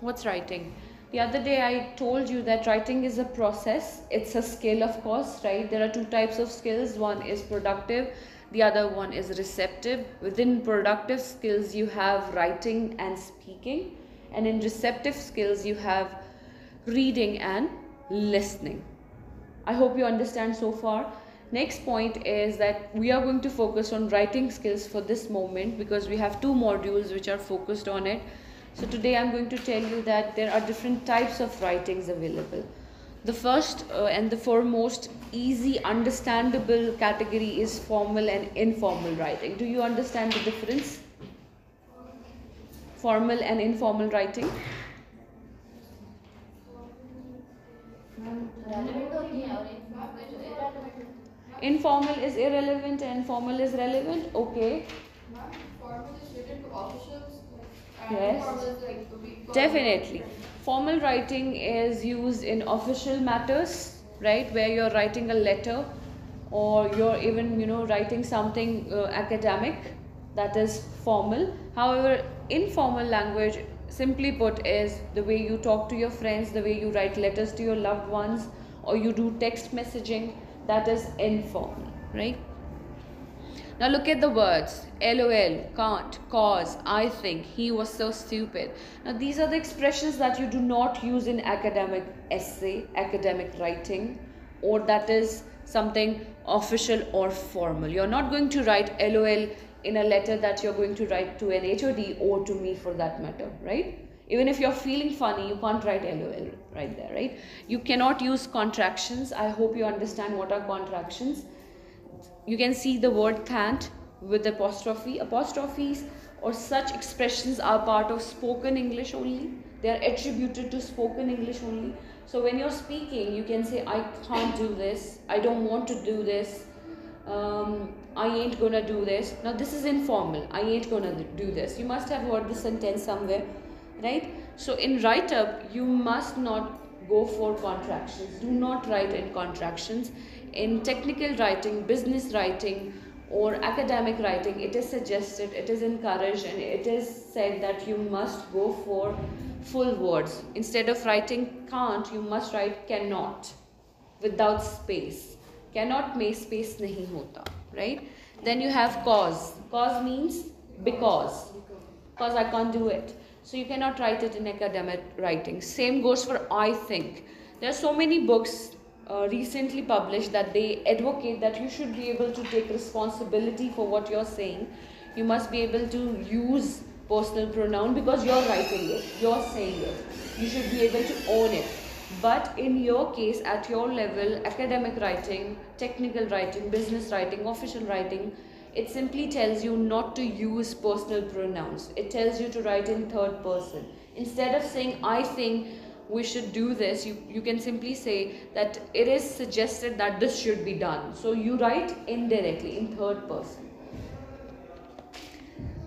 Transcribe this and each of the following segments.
What's writing? The other day I told you that writing is a process. It's a skill, of course, right? There are two types of skills. One is productive, the other one is receptive. Within productive skills, you have writing and speaking, and in receptive skills, you have reading and listening. I hope you understand so far. Next point is that we are going to focus on writing skills for this moment because we have two modules which are focused on it. So today I'm going to tell you that there are different types of writings available. The first and the foremost easy understandable category is formal and informal writing. Do you understand the difference? Formal and informal writing? Informal is irrelevant and formal is relevant. Okay. Formal is written to officials. Yes. Definitely. Formal writing is used in official matters, right? Where you're writing a letter or you're even, writing something academic. That is formal. However, informal language, simply put, is the way you talk to your friends, the way you write letters to your loved ones, or you do text messaging. That is informal, right? Now look at the words. LOL, can't, cause, I think, he was so stupid. Now these are the expressions that you do not use in academic essay, academic writing, or that is something official or formal. You're not going to write LOL in a letter that you're going to write to an HOD or to me for that matter, right? Even if you're feeling funny, you can't write LOL right there, right? You cannot use contractions. I hope you understand what are contractions. You can see the word can't with apostrophe. Apostrophes or such expressions are part of spoken English only. They are attributed to spoken English only. So when you're speaking, you can say, I can't do this. I don't want to do this. I ain't gonna do this. Now this is informal. I ain't gonna do this. You must have heard this sentence somewhere, right? So in write-up, you must not go for contractions. Do not write in contractions. In technical writing, business writing, or academic writing, it is suggested, it is encouraged, and it is said that you must go for full words. Instead of writing can't, you must write cannot without space. Cannot में space नहीं होता, right? Then you have cause. Cause means because I can't do it. So you cannot write it in academic writing. Same goes for I think. There are so many books recently published that they advocate that you should be able to take responsibility for what you're saying. You must be able to use personal pronoun because you're writing it, you're saying it. You should be able to own it. But in your case, at your level, academic writing, technical writing, business writing, official writing, it simply tells you not to use personal pronouns. It tells you to write in third person. Instead of saying, I think we should do this, you can simply say that it is suggested that this should be done. So you write indirectly in third person.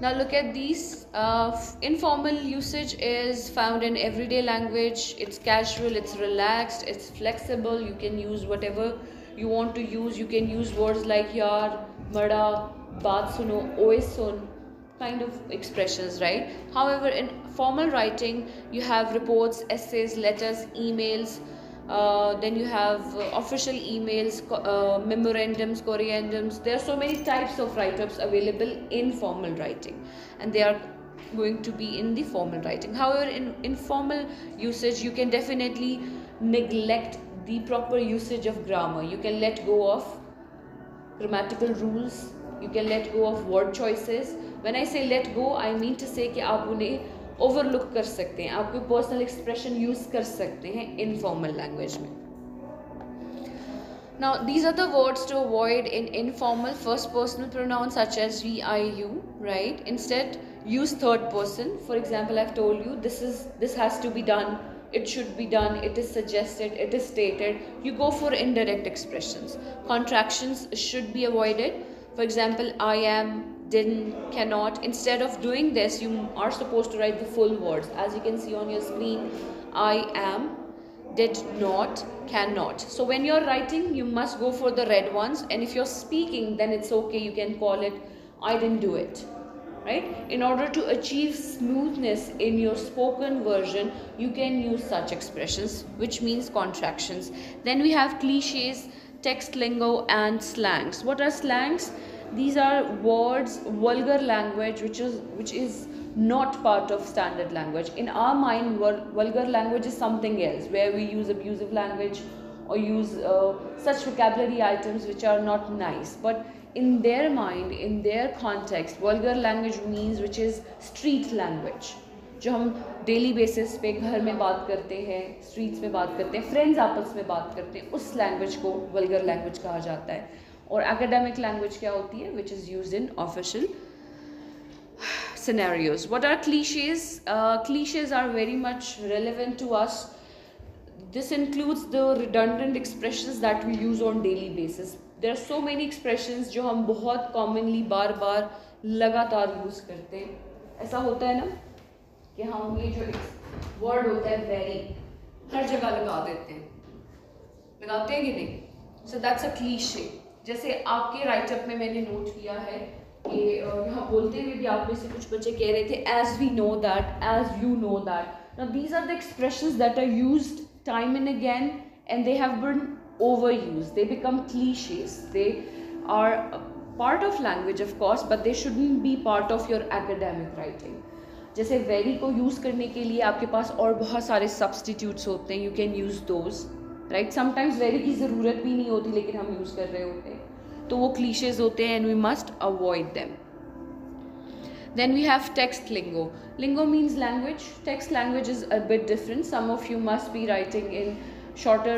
Now look at these. Informal usage is found in everyday language. It's casual, it's relaxed, it's flexible. You can use whatever you want to use. You can use words like yaar, mada, baat suno, oye sun, kind of expressions, right? However, in formal writing, you have reports, essays, letters, emails. Then you have official emails, memorandums, corrigendums. There are so many types of write-ups available in formal writing, and they are going to be in the formal writing. However, in informal usage, you can definitely neglect the proper usage of grammar. You can let go of grammatical rules. You can let go of word choices. When I say let go, I mean to say कि आप उन्हें overlook कर सकते हैं, आप कोई personal expression use कर सकते हैं इनफॉर्मल लैंग्वेज में. Now these are the words to avoid in informal. First personal pronouns such as we, I, you, right? Instead use third person. For example, I've told you this has to be done, it should be done, it is suggested, it is stated. You go for indirect expressions. Contractions should be avoided. For example, I am, didn't, cannot. Instead of doing this, you are supposed to write the full words. As you can see on your screen, I am, did not, cannot. So when you're writing, you must go for the red ones, and if you're speaking, then it's okay, you can call it I didn't do it, right? In order to achieve smoothness in your spoken version, you can use such expressions, which means contractions. Then we have cliches, text lingo, and slangs. What are slangs? These are words, vulgar language, which is not part of standard language. In our mind, vulgar language is something else, where we use abusive language or use such vocabulary items which are not nice. But in their mind, in their context, vulgar language means which is street language, जो हम daily basis पे घर में बात करते हैं, streets में बात करते हैं, फ्रेंड्स आपस में बात करते हैं, उस लैंग्वेज को वल्गर लैंग्वेज कहा जाता है. और एकेडमिक लैंग्वेज क्या होती है? Which is used in official scenarios. What are cliches? Cliches are very much relevant to us. This includes the redundant expressions that we use on daily basis. There are so many expressions जो हम बहुत commonly बार बार लगातार use करते हैं. ऐसा होता है ना कि हम ये जो word होता है very हर जगह लगा देते हैं, लगाते हैं कि नहीं? So that's a cliche. जैसे आपके राइट अप में मैंने नोट किया है कि यहाँ बोलते हुए भी आप में से कुछ बच्चे कह रहे थे as we know that, as you know that. Now these are the expressions that are used time and again, and they have been overused. They become cliches. They are a part of language of course, but they shouldn't be part of your academic writing. जैसे very को use करने के लिए आपके पास और बहुत सारे substitutes होते हैं. You can use those, right? Sometimes very की ज़रूरत भी नहीं होती लेकिन हम use कर रहे होते हैं, तो वो cliches होते हैं and we must avoid them. Then we have text lingo. Lingo means language. Text language is a bit different. Some of you must be writing in shorter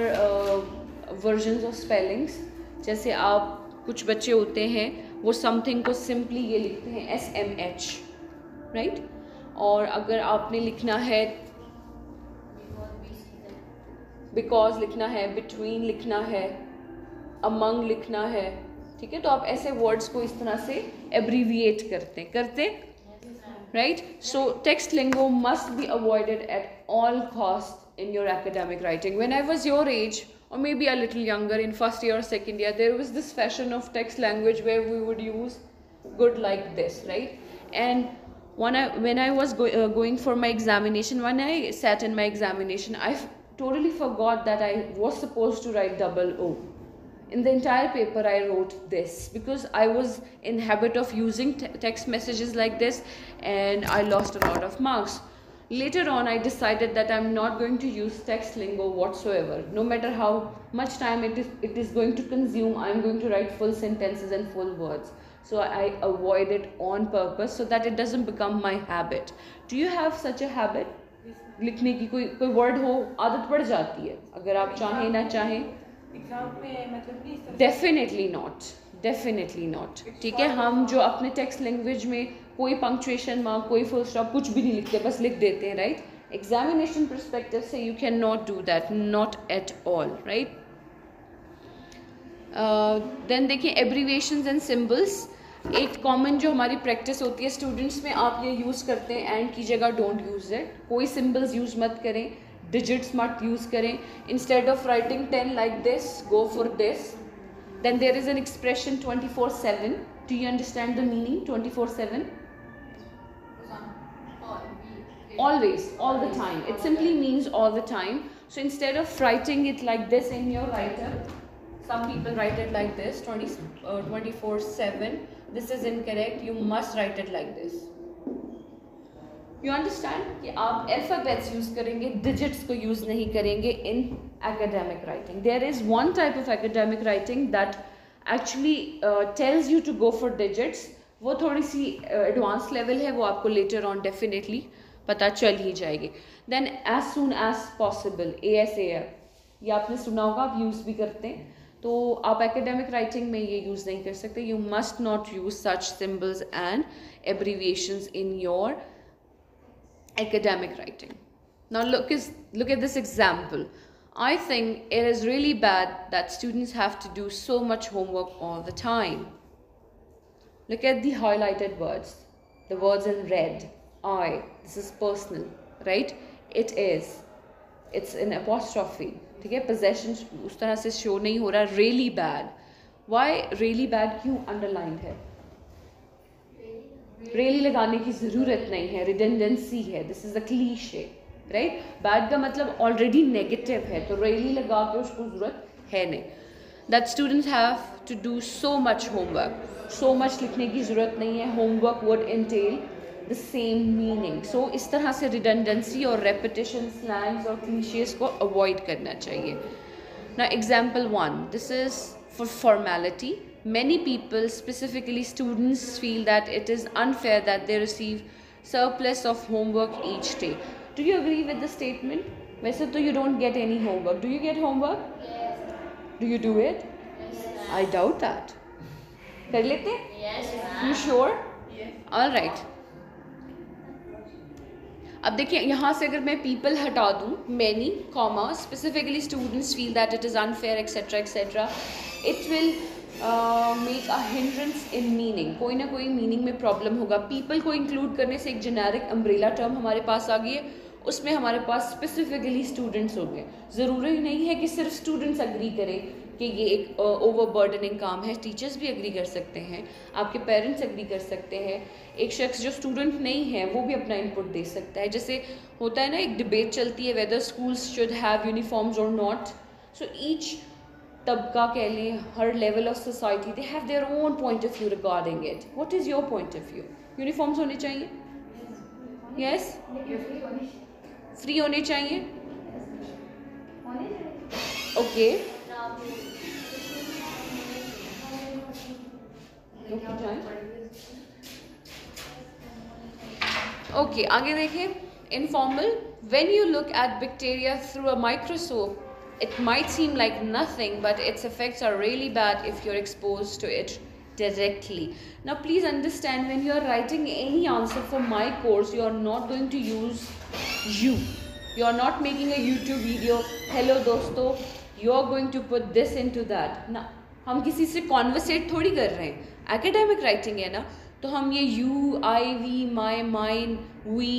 versions of spellings. जैसे आप कुछ बच्चे होते हैं वो something को simply ये लिखते हैं SMH, right? और अगर आपने लिखना है because लिखना है, between लिखना है, among लिखना है, ठीक है, तो आप ऐसे वर्ड्स को इस तरह से एब्रीविएट करते right. So text lingo must be avoided at all cost in your academic writing. When I was your age or maybe a little younger in first year or second year, there was this fashion of text language where we would use good like this, right? And when I was going for my examination, when I sat in my examination, I totally forgot that I was supposed to write double O. In the entire paper I wrote this because I was in habit of using text messages like this, and I lost a lot of marks. Later on I decided that I'm not going to use text lingo whatsoever. No matter how much time it is going to consume, I'm going to write full sentences and full words. So I avoid it on purpose so that it doesn't become my habit. Do you have such a habit? लिखने की कोई word हो आदत पड़ जाती है, अगर आप चाहें ना चाहें. Definitely not. ठीक है, हम जो अपने टेक्स्ट लैंग्वेज में कोई पंक्चुएशन मार्क, कोई फुल स्टॉप कुछ भी नहीं लिखते, बस लिख देते हैं, राइट? एग्जामिनेशन पर्सपेक्टिव से you can not do that, not at all, right? Then देखिए एब्रीविएशंस एंड सिंबल्स. एक कॉमन जो हमारी प्रैक्टिस होती है स्टूडेंट्स में, आप ये यूज़ करते हैं एंड की जगह डोंट यूज़ इट. कोई सिंबल्स यूज़ मत करें, digits मत यूज़ करें. instead of writing 10 like this, go for this. Then there is an expression 24/7. Do you understand the meaning 24/7? Always, all the time. It simply means all the time. So instead of writing it like this in your writer, some people write it like this 24/7. This is incorrect. You must write it like this. You understand कि आप alphabets use करेंगे, digits को use नहीं करेंगे in academic writing. There is one type of academic writing that actually tells you to go for digits. वो थोड़ी सी advanced level है, वो आपको later on definitely पता चल ही जाएगी. Then as soon as possible, ASAP, ये आपने सुना होगा, आप use भी करते हैं, तो आप academic writing में ये use नहीं कर सकते. You must not use such symbols and abbreviations in your academic writing. Now look at this example. I think it is really bad that students have to do so much homework all the time. Look at the highlighted words, the words in red. I, this is personal, right? It is, it's an apostrophe, ठीक है? Possession उस तरह से show नहीं हो रहा. Really bad. Why really bad? क्यों underlined है? really लगाने की ज़रूरत नहीं है, redundancy है, this is a cliche, right? bad का मतलब already negative है, तो really लगा के उसको ज़रूरत है नहीं. That students have to do so much homework, so much लिखने की ज़रूरत नहीं है, homework would entail the same meaning. So इस तरह से redundancy और repetition, slangs और cliches को avoid करना चाहिए. Now example 1, this is for formality. Many people, specifically students, feel that it is unfair that they receive surplus of homework each day. Do you agree with the statement? वैसे तो you don't get any homework. Do you get homework? Yes. Do you do it? Yes. I doubt that. कर लेते? Yes. You sure? Yes. All right. अब देखिए यहाँ से अगर मैं people हटा दूँ, many, comma, specifically students feel that it is unfair, etc., etc., it will make a hindrance in meaning. कोई ना कोई meaning में problem होगा. People को include करने से एक generic umbrella term हमारे पास आ गई है, उसमें हमारे पास specifically students होंगे. ज़रूरी नहीं है कि सिर्फ students agree करें कि ये एक ओवरबर्डनिंग काम है. टीचर्स भी एग्री कर सकते हैं, आपके पेरेंट्स एग्री कर सकते हैं, एक शख्स जो स्टूडेंट नहीं है वो भी अपना इनपुट दे सकता है. जैसे होता है ना, एक डिबेट चलती है whether schools should have uniforms और नॉट. सो ईच तबका कह लें, हर level of society, they have their own point of view regarding it. What is your point of view? Uniforms होने चाहिए? यस. फ्री होने चाहिए? ओके. ओके, आगे देखें. Informal. When you look at bacteria through a microscope, it might seem like nothing, but its effects are really bad if you're exposed to it directly. Now please understand, when you're writing any answer for my course, you're not going to use you. You're not making a YouTube video, hello दोस्तों, you're going to put this into that. ना, हम किसी से conversate थोड़ी कर रहे हैं. Academic writing है ना, तो हम ये you, I, we, my, mine, we,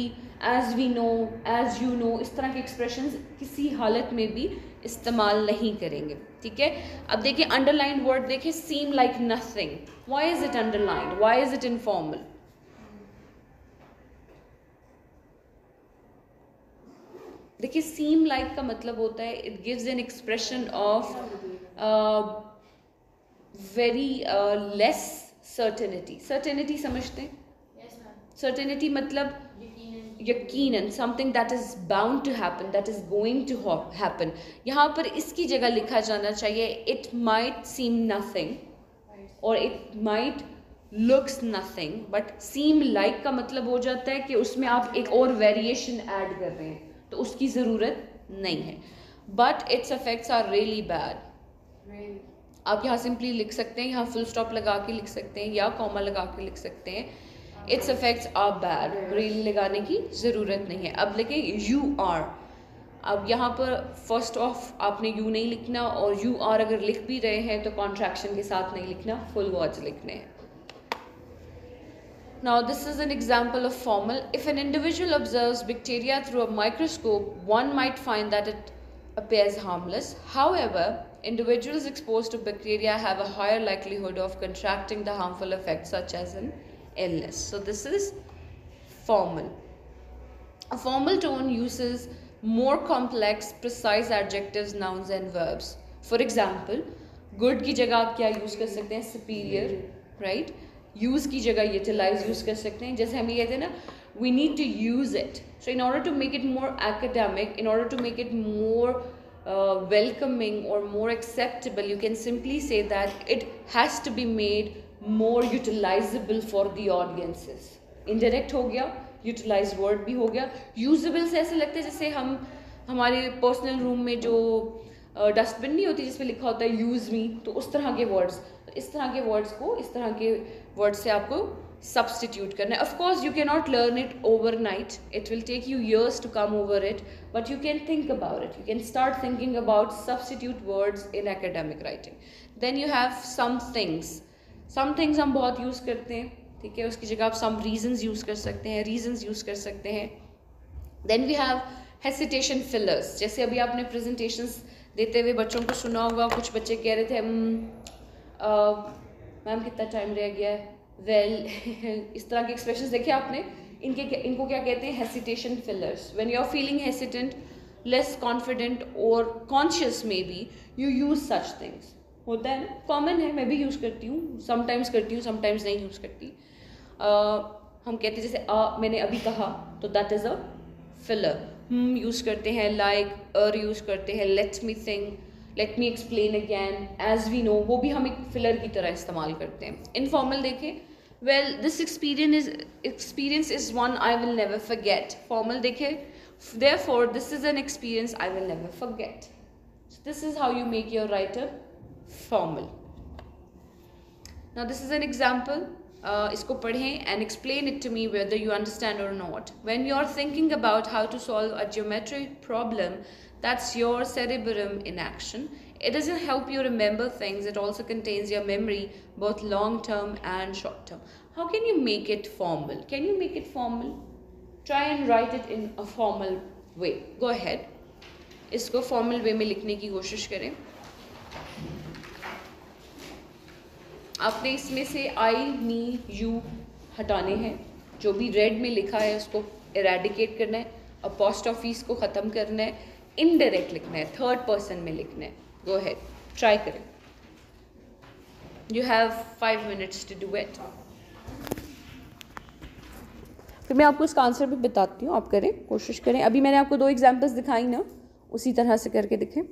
as we know, as you know, इस तरह के एक्सप्रेशंस किसी हालत में भी इस्तेमाल नहीं करेंगे. ठीक है. अब देखिए अंडरलाइंड वर्ड देखिए, seem like nothing. Why is it underlined? Why is it informal? देखिए सीम लाइक का मतलब होता है it gives an expression of very less certainty. Certainty समझते हैं? सर्टेनिटी मतलब यकीनन, something that is bound to happen, that is going to happen. यहाँ पर इसकी जगह लिखा जाना चाहिए इट माइट सीम नथिंग और it might looks nothing, but seem like का मतलब हो जाता है कि उसमें आप एक और वेरिएशन ऐड कर रहे हैं, तो उसकी ज़रूरत नहीं है. But it's effects are really bad. आप यहाँ सिंपली लिख सकते हैं, यहाँ फुल स्टॉप लगा के लिख सकते हैं या कॉमा लगा के लिख सकते हैं. It's effects are bad, really लगाने की ज़रूरत नहीं है. अब लिखे यू आर. अब यहाँ पर फर्स्ट ऑफ आपने यू नहीं लिखना, और यू आर अगर लिख भी रहे हैं तो कॉन्ट्रैक्शन के साथ नहीं लिखना, फुल वर्ड्स लिखने हैं. Now this is an example of formal. If an individual observes bacteria through a microscope, one might find that it appears harmless. However, individuals exposed to bacteria have a higher likelihood of contracting the harmful effects such as an illness. So this is formal. A formal tone uses more complex, precise adjectives, nouns and verbs. For example, good की जगह आप क्या use कर सकते हैं? superior, right? Use की जगह utilise use कर सकते हैं. जैसे हम ये कहते हैं ना, we need to use it. So in order to make it more academic, in order to make it more welcoming or more acceptable, you can simply say that it has to be made more utilizable for the audiences. Indirect हो गया, utilized word भी हो गया. Usable से ऐसे लगता है जैसे हम हमारे पर्सनल रूम में जो डस्टबिन नहीं होती जिस पे लिखा होता है यूज़ मी, तो उस तरह के वर्ड्स. इस तरह के वर्ड्स को इस तरह के वर्ड से आपको सब्सटीट्यूट करना है. Of course you can not learn it overnight, it will take you years to come over it, but you can think about it. You can start thinking about substitute words in academic writing. Then you have some things हम बहुत use करते हैं. ठीक है, उसकी जगह आप some reasons use कर सकते हैं, रीजंस यूज़ कर सकते हैं. Then we have hesitation fillers. जैसे अभी आपने प्रेजेंटेशंस देते हुए बच्चों को सुना होगा, कुछ बच्चे कह रहे थे मैम कितना टाइम रह गया है, वेल इस तरह के एक्सप्रेशंस देखे आपने. इनको क्या कहते हैं? Hesitation fillers. When you are feeling hesitant, less confident और conscious maybe, you use such things. होता है ना, कॉमन है, मैं भी यूज़ करती हूँ, समटाइम्स करती हूँ, समटाइम्स नहीं यूज़ करती. हम कहते हैं जैसे मैंने अभी कहा, तो that is a filler. Use करते हैं, लाइक यूज़ करते हैं, let me think, let me explain again, as we know, वो भी हम एक फिलर की तरह इस्तेमाल करते हैं. इनफॉर्मल देखें, well this experience is one I will never forget. Formal देखें, therefore this is an experience I will never forget. This is how you make your writer formal. Now this is an example. इसको पढ़ें and explain it to me whether you understand or not. When you are thinking about how to solve a geometric problem, that's your cerebrum in action. It doesn't help you remember things. It also contains your memory, both long term and short term. How can you make it formal? Can you make it formal? Try and write it in a formal way. Go ahead. इसको formal way में लिखने की कोशिश करें. आपने इसमें से आई, मी, you हटाने हैं. जो भी रेड में लिखा है उसको इरेडिकेट करना है. अपॉस्ट्रोफीज को ख़त्म करना है. इनडायरेक्ट लिखना है, थर्ड पर्सन में लिखना है. गो अहेड, ट्राई करें. You have 5 minutes to do it. फिर मैं आपको इसका आंसर भी बताती हूँ, आप करें, कोशिश करें. अभी मैंने आपको 2 एग्जाम्पल्स दिखाई ना, उसी तरह से करके दिखें.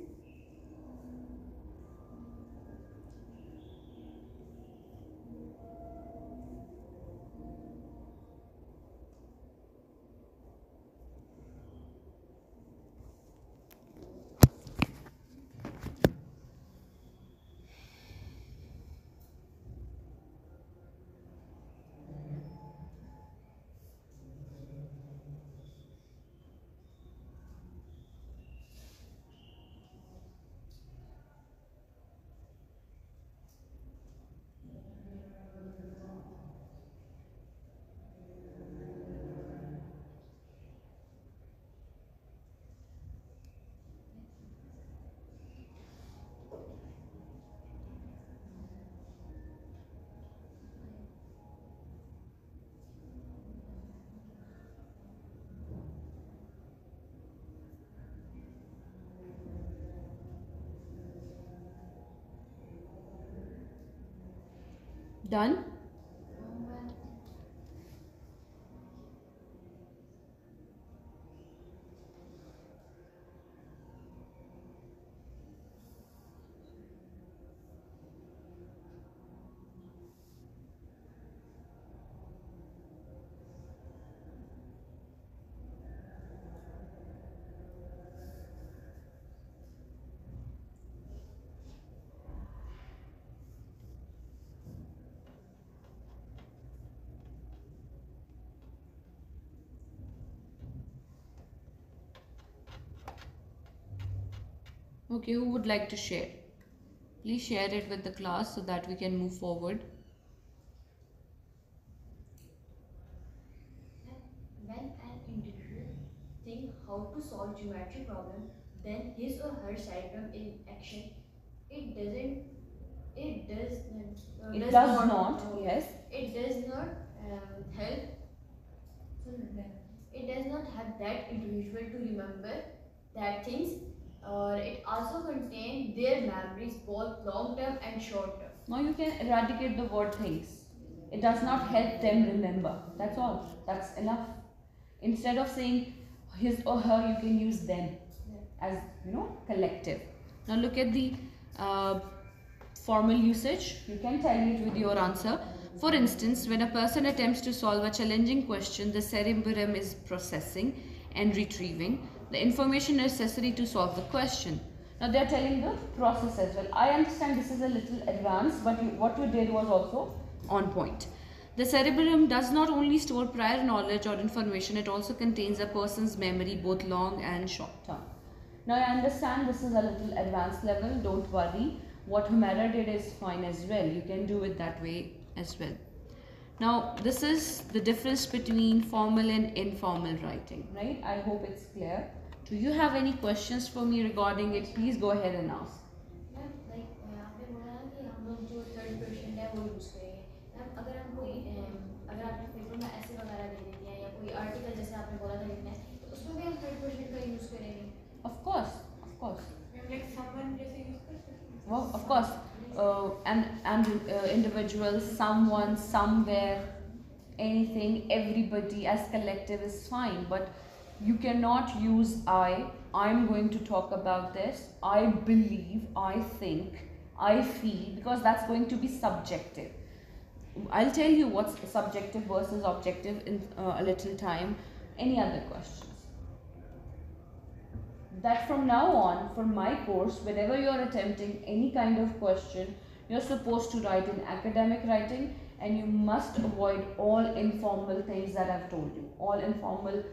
Done? Okay, who would like to share? Please share it with the class so that we can move forward. When an individual thinks how to solve geometry problem, then his or her cerebrum in action. It doesn't. It does. It does not. Yes. It does not help. It does not help that individual to remember that things. Or it also contains their memories, both long term and short term. Now you can eradicate the word things. It does not help them remember. That's all. That's enough. Instead of saying his or her, you can use them as, collective. Now look at the formal usage. You can tally it with your answer. For instance, when a person attempts to solve a challenging question, the cerebrum is processing and retrieving the information necessary to solve the question. Now they are telling the process as well. I understand this is a little advanced, but what you did was also on point. The cerebrum does not only store prior knowledge or information, it also contains a person's memory, both long and short term. Now I understand this is a little advanced level, don't worry. What Humera did is fine as well. You can do it that way as well. Now this is the difference between formal and informal writing, right? I hope it's clear. Do you have any questions for me regarding it? Please go ahead and ask. Ma'am, आपने बोला ना कि हम लोग जो third patient है वो use करेंगे. मैम, अगर हम कोई Of course. Like someone जैसे use कर सकते हैं. Well, of course. Individual, someone, somewhere, anything, everybody as collective is fine, but you cannot use I'm going to talk about this, I believe, I think, I feel, because that's going to be subjective. I'll tell you what's subjective versus objective in a little time. Any other questions? That from now on, for my course, whenever you're attempting any kind of question, you're supposed to write in academic writing, and you must avoid all informal things that I've told you, all informal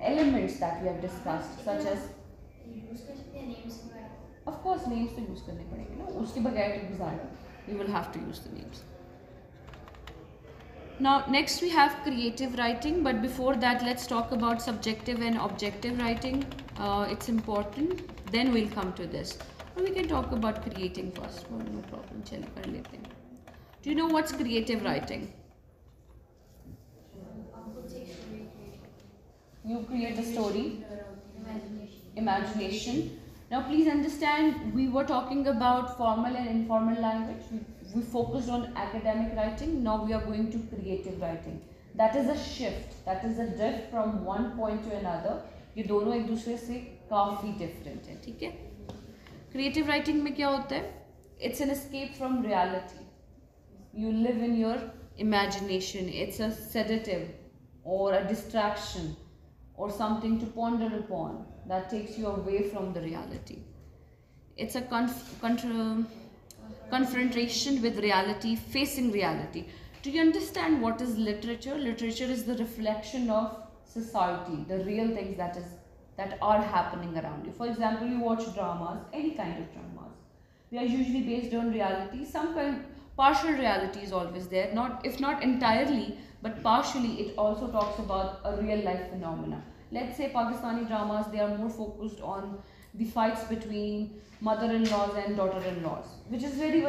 elements that we have discussed, such as use कर सकते हैं names वगैरह. of course names तो use करने पड़ेंगे ना, उसके बगैर तो गुजारा, you will have to use the names. Now next we have creative writing, but before that let's talk about subjective and objective writing. It's important, then we'll come to this. Or we can talk about creating first. Oh, no problem, chalo kar lete hain. Do you know what's creative writing? You create the story. Imagination. Now please understand, we were talking about formal and informal language. We focused on academic writing. Now we are going to creative writing. That is a shift, that is a drift from one point to another. ये दोनों एक दूसरे से काफ़ी different है, ठीक है? Creative writing में क्या होता है? It's an escape from reality. You live in your imagination. It's a sedative or a distraction or something to ponder upon that takes you away from the reality. It's a confrontation with reality, facing reality. Do you understand what is literature? Literature is the reflection of society, the real things that are happening around you. For example, you watch dramas, any kind of dramas. They are usually based on reality. Some kind partial reality is always there, if not entirely, but partially. It also talks about a real life phenomena. Let's say Pakistani dramas, they are more focused on the fights between mother-in-laws and daughter-in-laws, which is very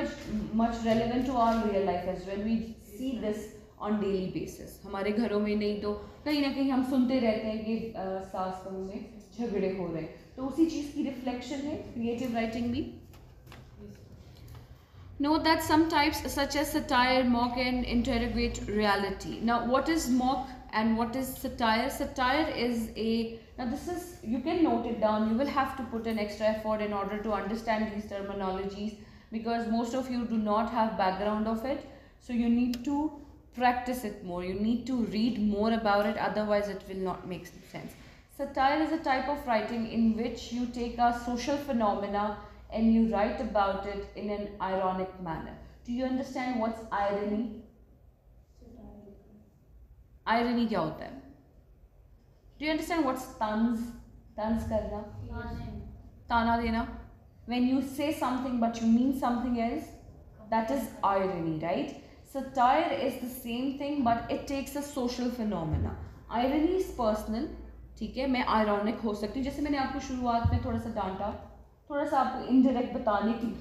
much relevant to our real life as well. We see this on daily basis. हमारे घरों में नहीं तो कहीं ना कहीं हम सुनते रहते हैं कि सास बहू में झगड़े हो रहे हैं, तो उसी चीज़ की रिफ्लेक्शन है creative writing भी. Note that some types such as satire, mock and interrogate reality. Now what is mock and what is satire? Satire is now this is, you can note it down, you will have to put an extra effort in order to understand these terminologies, because most of you do not have background of it, so you need to practice it more, you need to read more about it, otherwise it will not make sense. Satire is a type of writing in which you take a social phenomena and you write about it in an ironic manner. Do you understand what's irony? Irony क्या होता है? Do you understand what's tanz? Tanz करना? ताना देना. When you say something but you mean something else, that is irony, right? Satire is the same thing, but it takes a social phenomena. Irony is personal, ठीक है? मैं ironic हो सकती हूँ, जैसे मैंने आपको शुरुआत में थोड़ा सा डांटा, थोड़ा सा आपको indirect बताने की,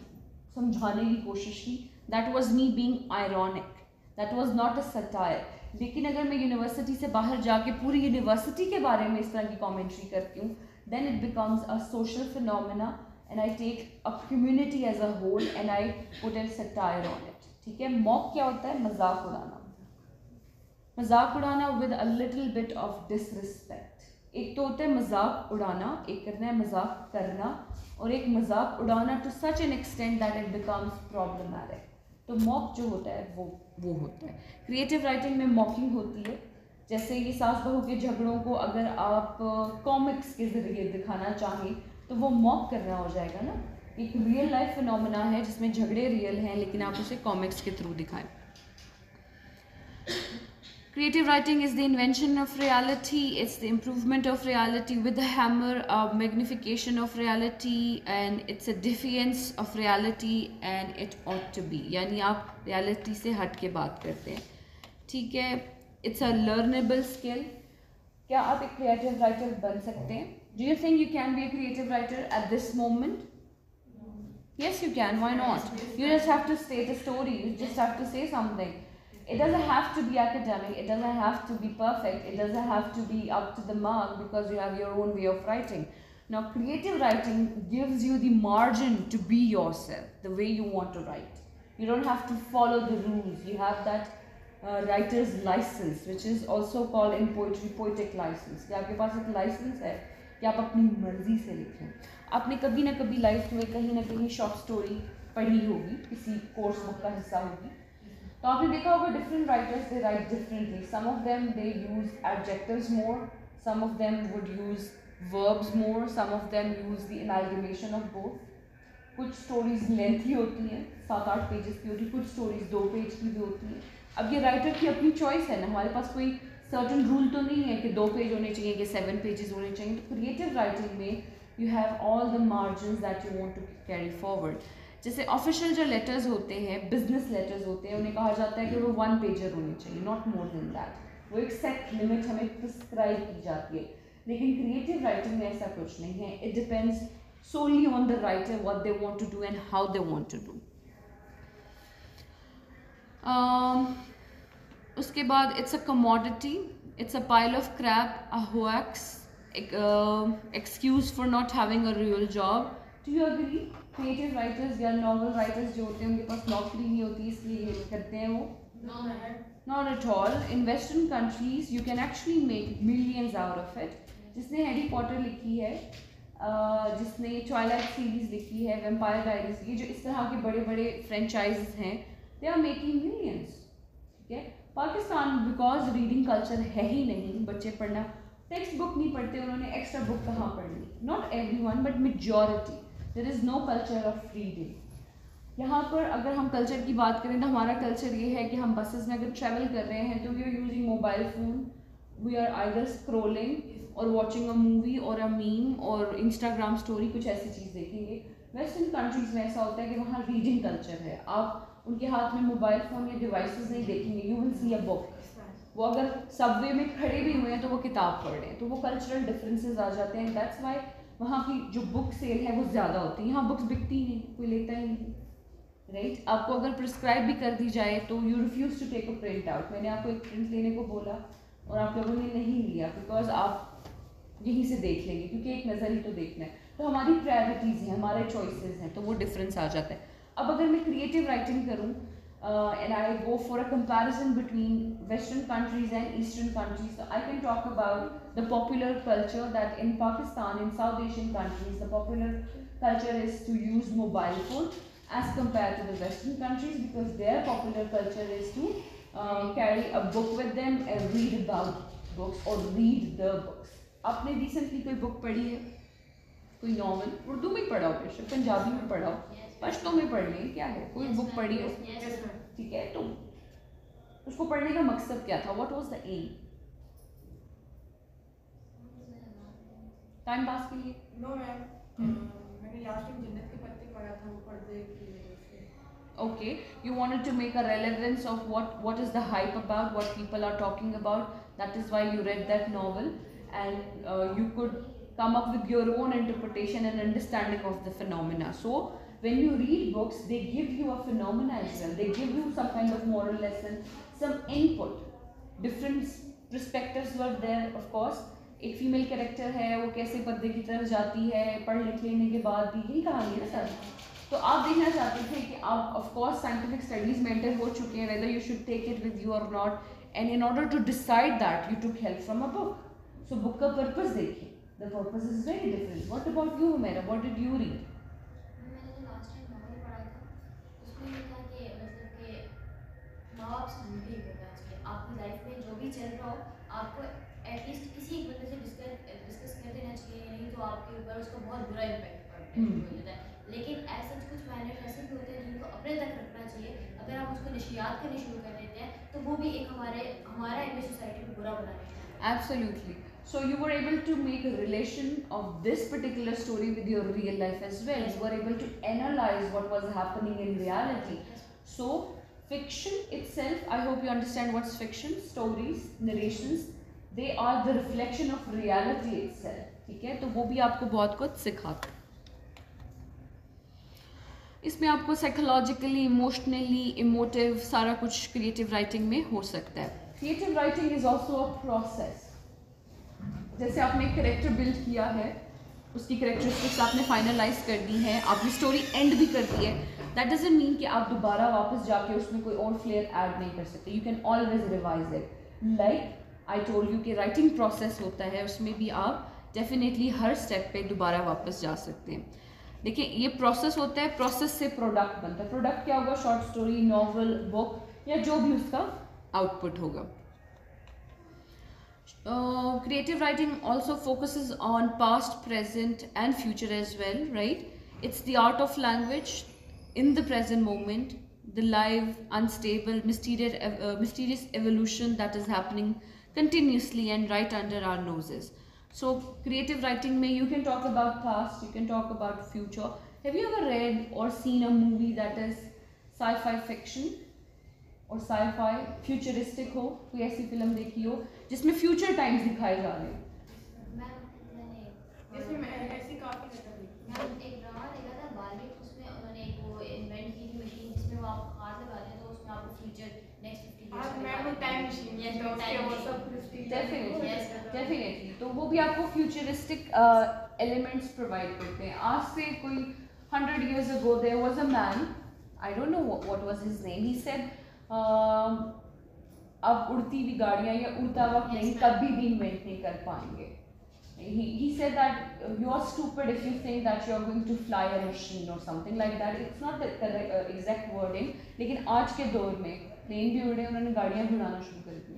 समझाने की कोशिश की. That was me being ironic. That was not a satire. लेकिन अगर मैं यूनिवर्सिटी से बाहर जाके पूरी यूनिवर्सिटी के बारे में इस तरह की कमेंट्री करती हूँ, then it becomes a social phenomena and I take a community as a whole and I put a satire on it. ठीक है? मॉक क्या होता है? मजाक उड़ाना. मजाक उड़ाना with a little bit of disrespect. एक तो होता है मजाक उड़ाना, एक करना है मजाक करना, और एक मजाक उड़ाना to such an extent that it becomes problematic. तो मॉक जो होता है वो होता है. क्रिएटिव राइटिंग में मॉकिंग होती है. जैसे ये सास बहू के झगड़ों को अगर आप कॉमिक्स के ज़रिए दिखाना चाहें तो वो मॉक करना हो जाएगा ना. एक रियल लाइफ फिनोमेना है जिसमें झगड़े रियल हैं, लेकिन आप उसे कॉमिक्स के थ्रू दिखाएं. Creative writing is the invention of reality, it's the improvement of reality with a hammer, a magnification of reality, and it's a defiance of reality and it ought to be. यानी आप reality से हट के बात करते हैं, ठीक है? It's a learnable skill. क्या आप एक creative writer बन सकते हैं? Do you think you can be a creative writer at this moment? Yes, you can. Why not? You just have to state a story, you just have to say something. It doesn't have to be academic, it doesn't have to be perfect, it doesn't have to be up to the mark because you have your own way of writing. Now creative writing gives you the margin to be yourself the way you want to write. You don't have to follow the rules. You have that writer's license, which is also called in poetry poetic license, कि आपके पास एक licence है कि आप अपनी मर्जी से लिखें. आपने कभी ना कभी लाइफ में कहीं ना कहीं शॉर्ट स्टोरी पढ़ी होगी, किसी कोर्स बुक का हिस्सा होगी, तो आपने देखा होगा different writers they write differently. Some of them they use adjectives more, some of them would use verbs more, some of them use the amalgamation of both. कुछ स्टोरीज लेंथी होती हैं, 7-8 पेजेस की होती है, कुछ स्टोरीज 2 पेज की भी होती हैं. अब ये राइटर की अपनी चॉइस है ना, हमारे पास कोई सर्टन रूल तो नहीं है कि 2 पेज होने चाहिए कि 7 पेजेस होने चाहिए. तो क्रिएटिव राइटिंग में you have all the margin that you want to carry forward. जैसे ऑफिशियल जो लेटर्स होते हैं, बिजनेस लेटर्स होते हैं, उन्हें कहा जाता है कि वो 1 पेजर होने चाहिए, नॉट मोर देन दैट. वो एक सेट लिमिट हमें प्रिस्क्राइब की जाती है. लेकिन क्रिएटिव राइटिंग में ऐसा कुछ नहीं है. It depends solely on the writer, what they want to do and how they want to do. उसके बाद it's a commodity, it's a pile of crap, a hoax, excuse for not having a real job. Do you agree? Creative writers या novel writers जो होते हैं उनके पास नौकरी नहीं होती इसलिए ये करते हैं वो. Not at all. In Western countries, you can actually make millions out of it. जिसने हैरी पॉटर लिखी है, जिसने ट्वाइलाइट सीरीज लिखी है, वेम्पायर डायरीज की, जो इस तरह के बड़े बड़े फ्रेंचाइजेस हैं, दे आर मेकिंग मिलियंस. ठीक है. पाकिस्तान बिकॉज रीडिंग कल्चर है ही नहीं, बच्चे पढ़ना टेक्स्ट बुक नहीं पढ़ते, उन्होंने एक्स्ट्रा बुक कहाँ पढ़नी. Not everyone but majority. There is no culture of reading. यहाँ पर अगर हम कल्चर की बात करें तो हमारा कल्चर ये है कि हम बसेस में अगर ट्रैवल कर रहे हैं तो we are using mobile phone, we are either scrolling और वॉचिंग अ मूवी और अ मीम और इंस्टाग्राम स्टोरी, कुछ ऐसी चीज़ देखेंगे. वेस्टर्न कंट्रीज़ में ऐसा होता है कि वहाँ रीडिंग कल्चर है. आप उनके हाथ में मोबाइल फ़ोन या डिवाइसेस नहीं देखेंगे, you will see a book. वो अगर सबवे में खड़े भी हुए हैं तो वो किताब पढ़ रहे हैं. तो वो कल्चरल डिफरेंसेस आ जाते हैं. दैट्स वाई वहाँ की जो बुक सेल है वो ज़्यादा होती है. यहाँ बुक्स बिकती नहीं, कोई लेता ही नहीं. राइट. आपको अगर प्रिस्क्राइब भी कर दी जाए तो you refuse to take a print out. मैंने आपको एक प्रिंट लेने को बोला और आप लोगों ने नहीं लिया बिकॉज आप यहीं से देख लेंगे, क्योंकि एक नज़र ही तो देखना है. तो हमारी प्रायोरिटीज़ हैं, हमारे चॉइसेस हैं, तो वो डिफरेंस आ जाता है. अब अगर मैं क्रिएटिव राइटिंग करूँ and I go for a comparison between western countries and eastern countries, तो I can talk about the popular culture that in Pakistan, in South Asian countries the popular culture is to use mobile phone as compared to the Western countries, because their popular culture is to carry a book with them and read about books or read the books. आपने recently कोई book पढ़ी है, कोई novel, Urdu में पढ़ा हो, बेशक पंजाबी में पढ़ा हो, पश्तो में पढ़ लें, क्या है, कोई बुक पढ़ी हो. ठीक है. तो उसको पढ़ने का मकसद क्या था? What was the aim? Time pass के लिए? नो मैम, मैंने लास्ट टाइम जन्नत के पत्ते पढ़ा था, वो पर्दे की वजह से. Okay, you wanted to make a relevance of what is the hype about, what people are talking about. That is why you read that novel, and you could come up with your own interpretation and understanding of the phenomena. So when you read books, they give you a phenomena as well. They give you some kind of moral lesson, some input. Different perspectives were there, of course. एक female character है, वो कैसे पर्दे की तरफ जाती है पढ़ लिख लेने के बाद भी, यही कहानी है सर. तो आप देखना चाहते थे कि आप ऑफ कोर्स साइंटिफिक स्टडीज में एंटर हो चुके हैं, whether you should take it with you और not, and in order to decide that you took help from a book. So book का पर्पस देखिए, the purpose is very different. What about you Humaira, what did you read? मैंने जो last time novel पढ़ा था उसमें ये था कि मतलब कि माँ बाप समझे होना चाहिए. आपकी लाइफ में जो भी चल रहा हो आपको एटलीस्ट किसी एक बंदे से डिस्कस कर देना चाहिए, नहीं तो आपके ऊपर उसका बहुत बुरा इम्पैक्ट हो जाता है. लेकिन ऐसा कुछ मैनर्स ऐसे भी होते हैं जिनको अपने तक रखना चाहिए. अगर आप उसको नशियात करने शुरू कर देते हैं तो वो भी एक हमारा इंडियन सोसाइटी को बुरा बनाने लगता है. Absolutely. So you were able to make a relation of this particular story with your real life as well. You were able to analyze what was happening in reality. So fiction itself, I hope you understand what's fiction. Stories, narrations, they are the reflection of reality itself. ठीक है. तो वो भी आपको बहुत कुछ सिखाता है. इसमें आपको साइकोलॉजिकली, इमोशनली, इमोटिव सारा कुछ क्रिएटिव राइटिंग में हो सकता है. Creative writing is also a process. जैसे आपने एक करेक्टर बिल्ड किया है, उसकी करेक्टरिस्टिक्स आपने फाइनलाइज कर दी हैं, आपने स्टोरी एंड भी कर दी है, दैट डजंट मीन कि आप दोबारा वापस जाके उसमें कोई और फ्लेयर ऐड नहीं कर सकते. You can always revise it. Like I told you कि राइटिंग प्रोसेस होता है, उसमें भी आप डेफिनेटली हर स्टेप पे दोबारा वापस जा सकते हैं. देखिए ये प्रोसेस होता है, प्रोसेस से प्रोडक्ट बनता है. प्रोडक्ट क्या होगा? शॉर्ट स्टोरी, नॉवल, बुक या जो भी उसका आउटपुट होगा. Creative writing also focuses on past, present and future as well, right? It's the art of language in the present moment, the live, unstable, mysterious evolution that is happening continuously and right under our noses. So creative writing mein you can talk about past, you can talk about future. Have you ever read or seen a movie that is sci-fi fiction और sci-fi futuristic हो? कोई ऐसी film देखी हो जिसमें future times दिखाए जा रहे हैं? इसमें ऐसी काफी जगह देखी. मैम एक ड्रामा देखा था बाली, उसमें उन्होंने एक वो इन्वेंट की थी मशीन जिसमें वो आप हाथ लगाते हैं तो उसमें आपको फ्यूचर नेक्स्ट 50 हाँ, ईयर्स मैं वो टाइम मशीन Yes, तो उसके time वो machine. सब prestige डेफिनेटली Yes, डेफिनेटली. तो वो भी आपको फ्यूचरिस्टिक एलिमेंट्स प्रोवाइड करते हैं. आज से कोई 100 years ago there was a man, I don't know what was his name, he said अब उड़ती हुई गाड़ियाँ या उड़ता हुआ प्लेन Yes, ma'am. कभी भी इन्वेंट नहीं कर पाएंगे. He said that you are stupid if you think that you are going to fly a machine or something like that. It's not the correct exact wording. लेकिन आज के दौर में प्लेन भी उड़े, उन्होंने गाड़ियाँ भी उड़ाना शुरू कर दी.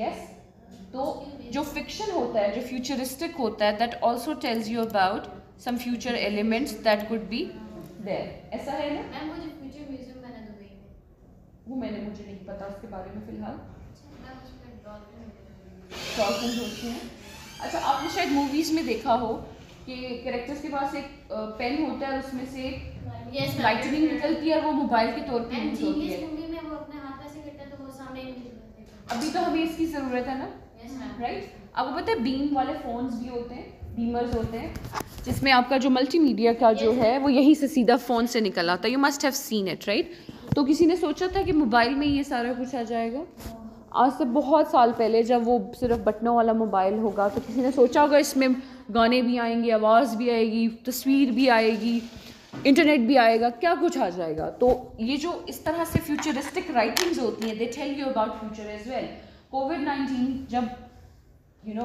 Yes? तो जो फिक्शन होता है, जो फ्यूचरिस्टिक होता है, that also tells you about some future elements that could be there. ऐसा है ना? मैम वो जो फ्यूचर म्यूजियम बना दुबई में, वो मुझे नहीं पता उसके बारे में फिलहाल. मैम उसमें डॉल्फिन होती हैं. अच्छा, आपने शायद मूवीज में देखा हो कि कैरेक्टर्स के पास एक पेन होता है, उसमें से यस लाइटनिंग निकलती है और वो मोबाइल के तौर पे मैम यूज होती जीनियस है. मूवी में वो अपने हाथ ऐसे करता है तो वो सामने इनविजिबल है. अभी तो हमें इसकी ज़रूरत है ना, यस मैम. राइट? आपको पता है बीम वाले फोन्स भी होते हैं, बीमर्स होते हैं, जिसमें आपका जो मल्टीमीडिया का जो है वो यहीं से सीधा फ़ोन से निकल आता है. You must have seen it, right? तो किसी ने सोचा था कि मोबाइल में ये सारा कुछ आ जाएगा? आज से बहुत साल पहले जब वो सिर्फ बटनों वाला मोबाइल होगा तो किसी ने सोचा होगा इसमें गाने भी आएंगे, आवाज़ भी आएगी, तस्वीर भी आएगी, इंटरनेट भी आएगा, क्या कुछ आ जाएगा. तो ये जो इस तरह से फ्यूचरिस्टिक राइटिंग्स होती हैं, they tell you about future as well. कोविड-19 जब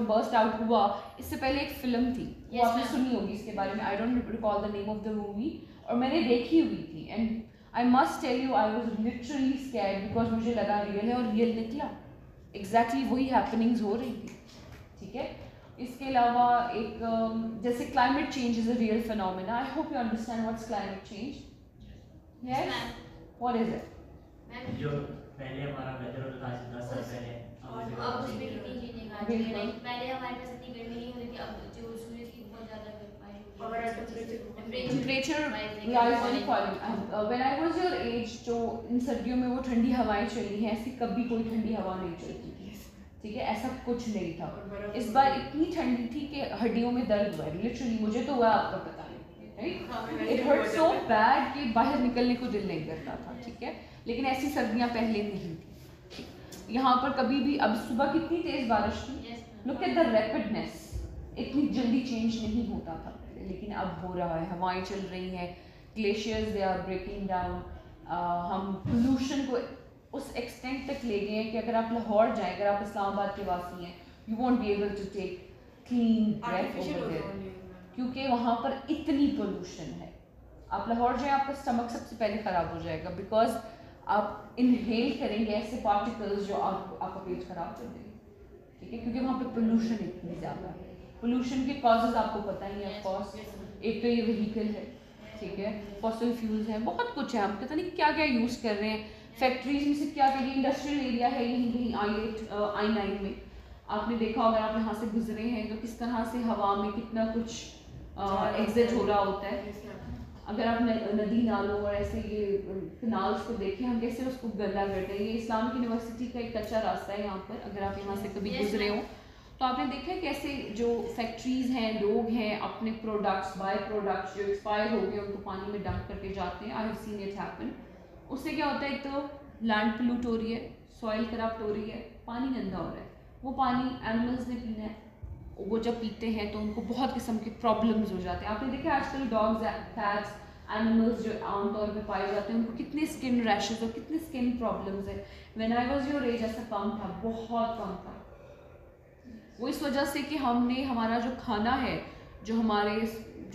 बर्स्ट आउट हुआ, इससे पहले एक फिल्म थी, वो Yes, आपने ma'am. सुनी होगी इसके बारे में. I don't recall the name of the movie, और मैंने देखी हुई थी. And I must tell you I was literally scared because मुझे लगा रियल है, और रियल निकला. एग्जैक्टली वही हैपनिंग्स हो रही थी. ठीक है. इसके अलावा एक जैसे climate change is a real phenomena. I hope you understand what's climate change. Yes, ma'am. What is it? Ma'am जो पहले हमारा वेदर होता था आज से 10 साल पहले, अब उसमें कितनी चेंजिंग आ गई है. लाइक पहले हमारे पास इतनी गर्मी नहीं होती थी, अब जो सूरज की बहुत ज़्यादा हमारा temperature temperature rise falling. When I was your age, जो इन सर्दियों में वो ठंडी हवाएं चली हैं, ऐसी कभी कोई ठंडी हवा नहीं चलती थी. ठीक है, ऐसा कुछ नहीं था. इस बार इतनी ठंडी थी कि हड्डियों में दर्द हुआ है. लिटरली मुझे तो हुआ, आपको पता नहीं, right? It hurt so bad कि बाहर निकलने को दिल नहीं करता था. ठीक है, लेकिन ऐसी सर्दियाँ पहले नहीं थी. यहाँ पर कभी भी, अब सुबह कितनी तेज़ बारिश थी. Look at the rapidness. इतनी जल्दी चेंज नहीं होता था पहले, लेकिन अब हो रहा है. हवाएं चल रही हैं, glaciers they are breaking down. हम पोल्यूशन को उस एक्सटेंट तक ले गए हैं कि अगर आप लाहौर जाएं, अगर आप इस्लामाबाद के वासी हैं, you won't be able to take clean breath over there, क्योंकि वहाँ पर इतनी पोल्यूशन है. आप लाहौर जाएं, आपका स्टमक सबसे पहले ख़राब हो जाएगा, बिकॉज आप इनहेल करेंगे ऐसे पार्टिकल्स जो आपका पेट ख़राब कर देंगे. ठीक है, क्योंकि वहाँ पे पोल्यूशन इतनी ज़्यादा है. पोल्यूशन के कॉजेज आपको पता ही है. ऑफ कोर्स एक तो ये व्हीकल है, ठीक है, फॉसिल फ्यूल्स हैं, बहुत कुछ है. हम पता नहीं क्या क्या यूज़ कर रहे हैं. फैक्ट्रीज में से क्या क्या, इंडस्ट्रियल एरिया है यहीं कहीं I8 I9 में. आपने देखा अगर आप यहाँ से गुजरे हैं तो किस तरह से हवा में कितना कुछ एग्जिट हो रहा होता है. अगर आप नदी नालों और ऐसे ये कनाल्स को देखें, हम कैसे उसको गंदा करते हैं. ये इस्लामिक यूनिवर्सिटी का एक कच्चा रास्ता है यहाँ पर. अगर आप यहाँ से कभी गुजरे हो तो आपने देखा है कैसे जो फैक्ट्रीज़ हैं, लोग हैं, अपने प्रोडक्ट्स, बाय प्रोडक्ट्स जो एक्सपायर हो गए उनको पानी में डंप करके जाते हैं. I have seen it happen. उससे क्या होता है, एक तो लैंड पोल्यूट हो रही है, सॉइल करप्ट हो रही है, पानी गंदा हो रहा है. वो पानी एनिमल्स ने पीना है, वो जब पीते हैं तो उनको बहुत किस्म के प्रॉब्लम्स हो जाते हैं। आपने देखा आजकल डॉग्स, कैट्स, एनिमल्स जो आमतौर पे पाए जाते हैं, उनको कितने स्किन रैशेज और कितने स्किन प्रॉब्लम्स है। When I was your age ऐसा कम था, बहुत कम था। वो इस वजह से कि हमने हमारा जो खाना है, जो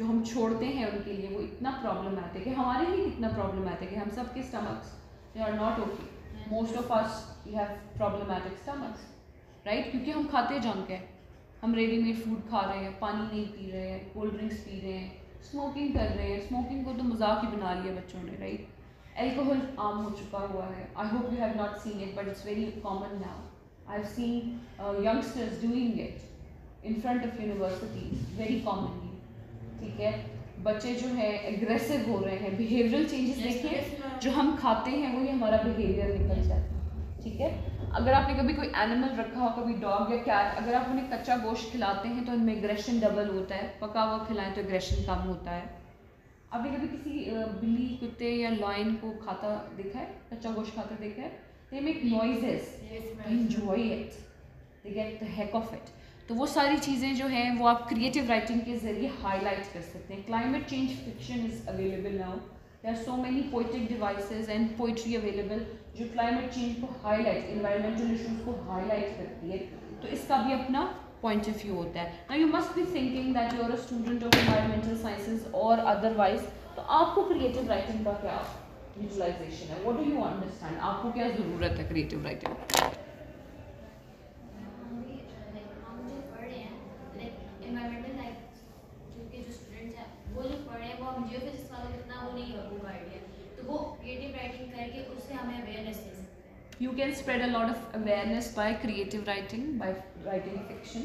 हम छोड़ते हैं उनके लिए, वो इतना प्रॉब्लमैटिक है, हमारे लिए कितना प्रॉब्लमैटिक है। हम सब के stomachs they are not okay, most of us we have problematic stomachs, right? क्योंकि हम खाते जंक है, हम रेडीमेड फूड खा रहे हैं, पानी नहीं पी रहे हैं, कोल्ड ड्रिंक्स पी रहे हैं, स्मोकिंग कर रहे हैं। स्मोकिंग को तो मजाक ही बना लिया बच्चों ने, राइट? एल्कोहल आम हो चुका हुआ है। I hope you have not seen it, but it's very common now. I have seen youngsters doing it in front of universities very commonly, ठीक है? बच्चे जो है एग्रेसिव हो रहे हैं, बिहेवियरल चेंजेस देखिए, जो हम खाते हैं वही हमारा बिहेवियर निकल जाता है, ठीक है? अगर आपने कभी कोई एनिमल रखा हो, कभी डॉग या कैट, अगर आप उन्हें कच्चा गोश्त खिलाते हैं तो उनमें एग्रेशन डबल होता है, पका हुआ खिलाएं तो एग्रेशन कम होता है। आपने कभी किसी बिल्ली, कुत्ते या लॉयन को खाता देखा है, कच्चा गोश्त खाता देखा है? They make noises, they enjoy it, they get the heck of it. तो वो सारी चीज़ें जो हैं वो आप क्रिएटिव राइटिंग के ज़रिए हाईलाइट कर सकते हैं। Climate change fiction is available now, there are so many poetic devices and poetry available जो क्लाइमेट चेंज को हाईलाइट, इन्वायरमेंटल इशूज़ को हाईलाइट करती है। तो इसका भी अपना पॉइंट ऑफ व्यू होता है। Now you must be thinking that you are a student of environmental sciences और अदरवाइज, तो आपको क्रिएटिव राइटिंग का क्या यूटिलाइजेशन है? What do you understand? आपको क्या ज़रूरत है क्रिएटिव राइटिंग? एनवायरमेंटल लाइक जो स्टूडेंट्स हैं वो जो पढ़ रहे हैं वो हम जियोफिजिक्स वालों को इतना वो नहीं होगा आइडिया, तो वो क्रिएटिव राइटिंग करके उससे हमें अवेयरनेस दे सकते हैं। You can spread a lot of awareness by creative writing, by writing fiction.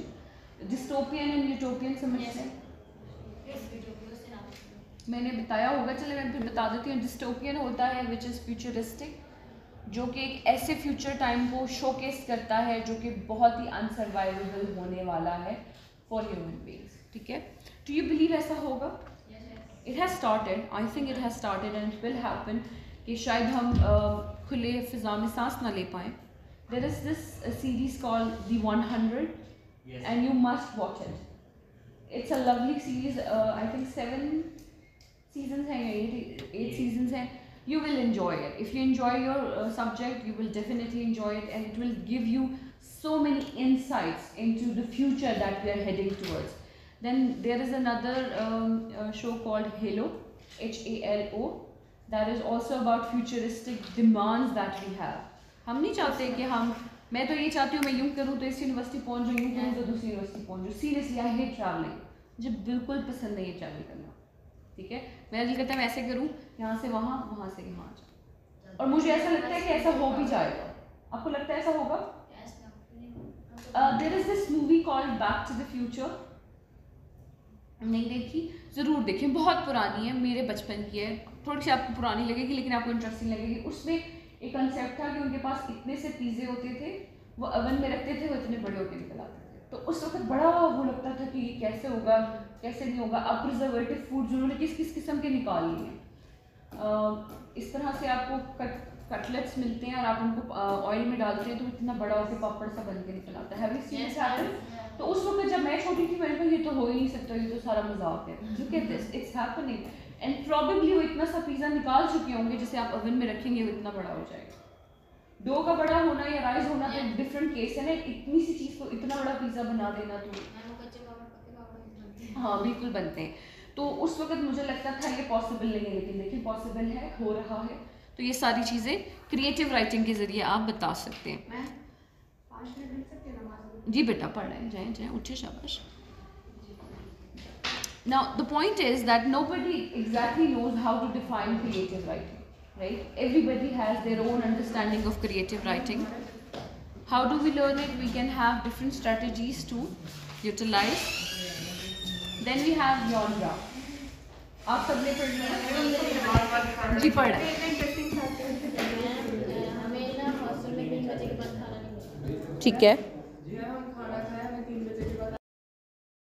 Dystopian and utopian समझते हैं? मैंने बताया होगा, चले मैं फिर बता देती हूँ। डिस्टोपियन होता है विच इज़ फ्यूचरिस्टिक, जो कि एक ऐसे फ्यूचर टाइम को शोकेस करता है जो कि बहुत ही अनसर्वाइवेबल होने वाला है फॉर ह्यूमन बीइंग्स, ठीक है? डू यू बिलीव ऐसा होगा? It has started, I think it has started and it will happen कि शायद हम खुले फिजा में सांस ना ले पाएँ। There is this series called the 100 and you must watch it. It's a lovely series, I think 7 seasons हैं या 8 सीजन्स हैं। You will enjoy it. If you enjoy your subject, you will definitely enjoy it, and it will give you so many insights into the future that we are heading towards. Then there is another show called Halo, H-A-L-O, that is also about futuristic demands that we have. हम नहीं चाहते कि मैं तो ये चाहती हूँ मैं यूँ करूँ तो इस यूनिवर्सिटी पहुँच जाऊँ, यूँ करूँ तो दूसरी यूनिवर्सिटी पहुँच जाऊँ। सीरियसली आई हेट ट्रैवलिंग, मुझे बिल्कुल पसंद नहीं है ट्रैवल करना, ठीक है? मेरा दिल करता है मैं ऐसे करूँ, यहाँ से वहाँ, वहाँ से यहाँ जाऊँ, और मुझे ऐसा लगता है कि ऐसा हो भी जाएगा। आपको लगता है ऐसा होगा? There is this movie called back to the future, नहीं देखी? ज़रूर देखें, बहुत पुरानी है, मेरे बचपन की है, थोड़ी सी आपको पुरानी लगेगी लेकिन आपको इंटरेस्टिंग लगेगी। उसमें एक कंसेप्ट था कि उनके पास इतने से पिज़्ज़े होते थे, वो ओवन में रखते थे, वो इतने बड़े होकर निकल आते थे। तो उस वक्त बड़ा वो लगता था कि ये कैसे होगा, कैसे नहीं होगा। अब प्रिजर्वेटिव फूड उन्होंने किस किस किस्म के निकाल लिए हैं। इस तरह से आपको कटलेट्स मिलते हैं और आप उनको ऑयल में डालते हैं तो इतना बड़ा होकर पापड़ सा बन के निकल आता है। Have you seen this happen? तो उस वक्त जब मैं छोटी थी मैंने कहा ये तो हो ही नहीं सकता, ये तो सारा मजाक है। Look at this, it's happening, and probably वो इतना सा पिज़्ज़ा निकाल चुके होंगे जिसे आप ओवन में रखेंगे वो इतना बड़ा हो जाएगा। डो का बड़ा होना या राइस होना तो डिफरेंट केस है ना, इतनी सी चीज़ को इतना बड़ा पिज़्ज़ा बना देना तो हाँ बिल्कुल बनते हैं। तो उस वक्त मुझे लगता था ये पॉसिबल नहीं है, लेकिन देखिए पॉसिबल है, हो रहा है। तो ये सारी चीज़ें क्रिएटिव राइटिंग के ज़रिए आप बता सकते हैं। जी बेटा पढ़ रहे हैं, जाएँ जाएँ, उठे, शाबाश। Now the point is that nobody exactly knows how to define creative writing, right? Everybody has their own understanding of creative writing. How do we learn it? We can have different strategies to utilize. Then we have genre. आप सबने पढ़ जी पढ़ रहे हैं, ठीक है?